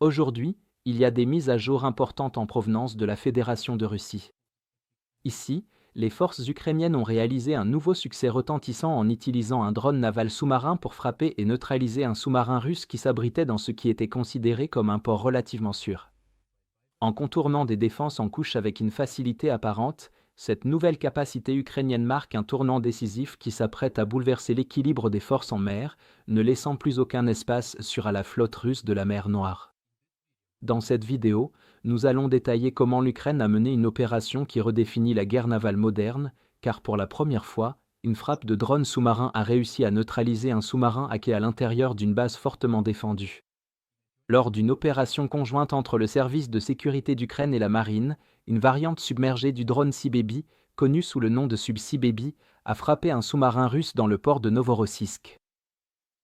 Aujourd'hui, il y a des mises à jour importantes en provenance de la Fédération de Russie. Ici, les forces ukrainiennes ont réalisé un nouveau succès retentissant en utilisant un drone naval sous-marin pour frapper et neutraliser un sous-marin russe qui s'abritait dans ce qui était considéré comme un port relativement sûr. En contournant des défenses en couche avec une facilité apparente, cette nouvelle capacité ukrainienne marque un tournant décisif qui s'apprête à bouleverser l'équilibre des forces en mer, ne laissant plus aucun espace sur à la flotte russe de la mer Noire. Dans cette vidéo, nous allons détailler comment l'Ukraine a mené une opération qui redéfinit la guerre navale moderne, car pour la première fois, une frappe de drone sous-marin a réussi à neutraliser un sous-marin hacké à l'intérieur d'une base fortement défendue. Lors d'une opération conjointe entre le service de sécurité d'Ukraine et la marine, une variante submergée du drone Sea Baby, connue sous le nom de Sea Baby, a frappé un sous-marin russe dans le port de Novorossiysk.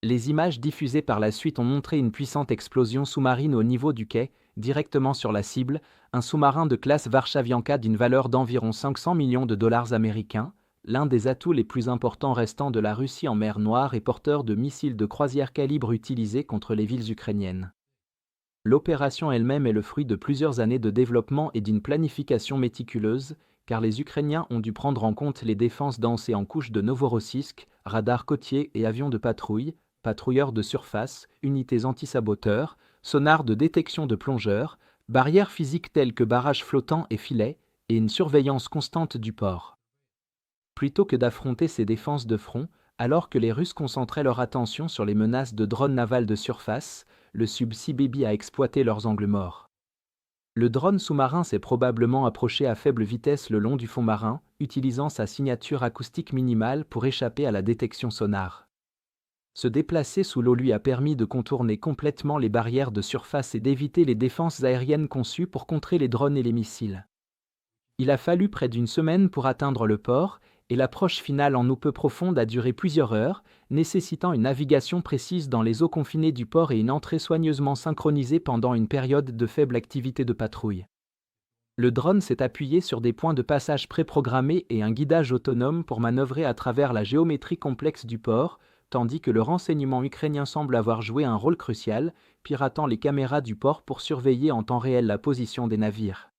Les images diffusées par la suite ont montré une puissante explosion sous-marine au niveau du quai, directement sur la cible, un sous-marin de classe Varshavianka d'une valeur d'environ 500 millions de dollars américains, l'un des atouts les plus importants restants de la Russie en mer Noire et porteur de missiles de croisière calibre utilisés contre les villes ukrainiennes. L'opération elle-même est le fruit de plusieurs années de développement et d'une planification méticuleuse, car les Ukrainiens ont dû prendre en compte les défenses denses et en couche de Novorossiysk, radars côtiers et avions de patrouille, patrouilleurs de surface, unités anti-saboteurs, sonars de détection de plongeurs, barrières physiques telles que barrages flottants et filets, et une surveillance constante du port. Plutôt que d'affronter ces défenses de front, alors que les Russes concentraient leur attention sur les menaces de drones navals de surface, le Sea Baby a exploité leurs angles morts. Le drone sous-marin s'est probablement approché à faible vitesse le long du fond marin, utilisant sa signature acoustique minimale pour échapper à la détection sonar. Se déplacer sous l'eau lui a permis de contourner complètement les barrières de surface et d'éviter les défenses aériennes conçues pour contrer les drones et les missiles. Il a fallu près d'une semaine pour atteindre le port, et l'approche finale en eau peu profonde a duré plusieurs heures, nécessitant une navigation précise dans les eaux confinées du port et une entrée soigneusement synchronisée pendant une période de faible activité de patrouille. Le drone s'est appuyé sur des points de passage préprogrammés et un guidage autonome pour manœuvrer à travers la géométrie complexe du port, tandis que le renseignement ukrainien semble avoir joué un rôle crucial, piratant les caméras du port pour surveiller en temps réel la position des navires.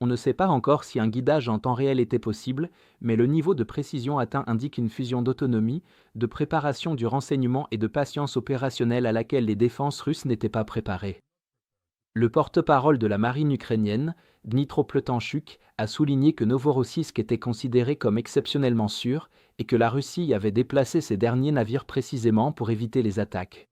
On ne sait pas encore si un guidage en temps réel était possible, mais le niveau de précision atteint indique une fusion d'autonomie, de préparation du renseignement et de patience opérationnelle à laquelle les défenses russes n'étaient pas préparées. Le porte-parole de la marine ukrainienne, Dmytro Pletanchuk, a souligné que Novorossiysk était considéré comme exceptionnellement sûr et que la Russie avait déplacé ses derniers navires précisément pour éviter les attaques.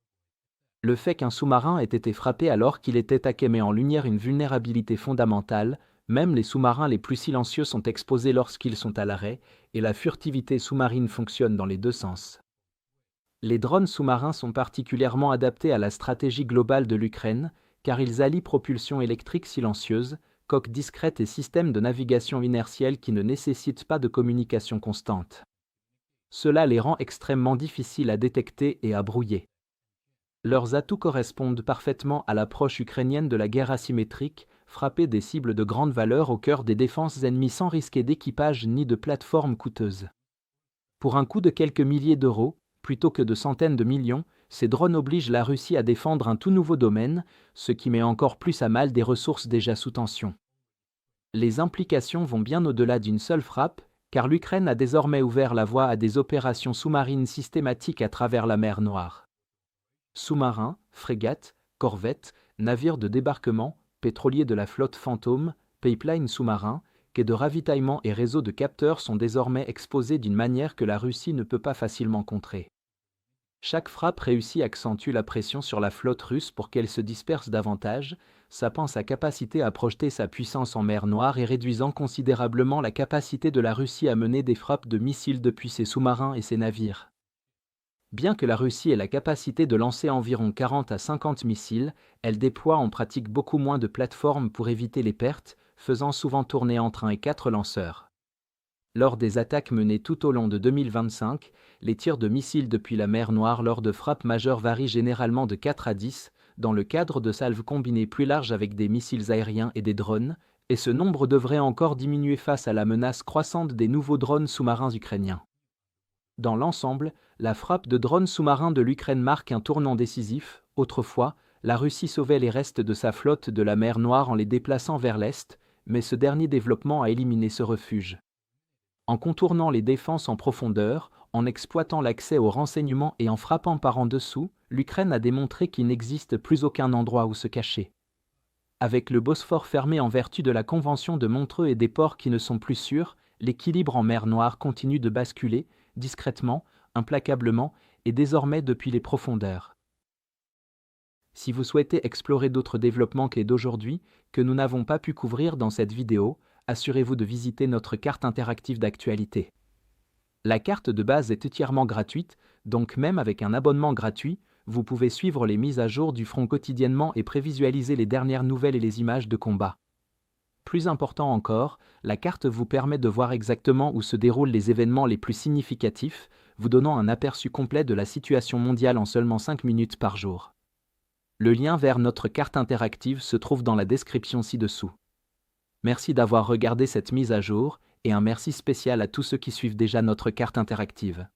Le fait qu'un sous-marin ait été frappé alors qu'il était hacké met en lumière une vulnérabilité fondamentale. Même les sous-marins les plus silencieux sont exposés lorsqu'ils sont à l'arrêt, et la furtivité sous-marine fonctionne dans les deux sens. Les drones sous-marins sont particulièrement adaptés à la stratégie globale de l'Ukraine, car ils allient propulsion électrique silencieuse, coque discrète et système de navigation inertielle qui ne nécessitent pas de communication constante. Cela les rend extrêmement difficiles à détecter et à brouiller. Leurs atouts correspondent parfaitement à l'approche ukrainienne de la guerre asymétrique, frapper des cibles de grande valeur au cœur des défenses ennemies sans risquer d'équipage ni de plateforme coûteuse. Pour un coût de quelques milliers d'euros, plutôt que de centaines de millions, ces drones obligent la Russie à défendre un tout nouveau domaine, ce qui met encore plus à mal des ressources déjà sous tension. Les implications vont bien au-delà d'une seule frappe, car l'Ukraine a désormais ouvert la voie à des opérations sous-marines systématiques à travers la mer Noire. Sous-marins, frégates, corvettes, navires de débarquement, pétroliers de la flotte fantôme, pipelines sous-marins, quais de ravitaillement et réseaux de capteurs sont désormais exposés d'une manière que la Russie ne peut pas facilement contrer. Chaque frappe réussie accentue la pression sur la flotte russe pour qu'elle se disperse davantage, sapant sa capacité à projeter sa puissance en mer Noire et réduisant considérablement la capacité de la Russie à mener des frappes de missiles depuis ses sous-marins et ses navires. Bien que la Russie ait la capacité de lancer environ 40 à 50 missiles, elle déploie en pratique beaucoup moins de plateformes pour éviter les pertes, faisant souvent tourner entre 1 et 4 lanceurs. Lors des attaques menées tout au long de 2025, les tirs de missiles depuis la mer Noire lors de frappes majeures varient généralement de 4 à 10, dans le cadre de salves combinées plus larges avec des missiles aériens et des drones, et ce nombre devrait encore diminuer face à la menace croissante des nouveaux drones sous-marins ukrainiens. Dans l'ensemble, la frappe de drones sous-marins de l'Ukraine marque un tournant décisif. Autrefois, La Russie sauvait les restes de sa flotte de la mer Noire en les déplaçant vers l'est, mais ce dernier développement a éliminé ce refuge. En contournant les défenses en profondeur, en exploitant l'accès aux renseignements et en frappant par en dessous, l'Ukraine a démontré qu'il n'existe plus aucun endroit où se cacher. Avec le Bosphore fermé en vertu de la Convention de Montreux et des ports qui ne sont plus sûrs, l'équilibre en mer Noire continue de basculer, discrètement, implacablement, et désormais depuis les profondeurs. Si vous souhaitez explorer d'autres développements clés d'aujourd'hui, que nous n'avons pas pu couvrir dans cette vidéo, assurez-vous de visiter notre carte interactive d'actualité. La carte de base est entièrement gratuite, donc même avec un abonnement gratuit, vous pouvez suivre les mises à jour du front quotidiennement et prévisualiser les dernières nouvelles et les images de combat. Plus important encore, la carte vous permet de voir exactement où se déroulent les événements les plus significatifs, vous donnant un aperçu complet de la situation mondiale en seulement 5 minutes par jour. Le lien vers notre carte interactive se trouve dans la description ci-dessous. Merci d'avoir regardé cette mise à jour, et un merci spécial à tous ceux qui suivent déjà notre carte interactive.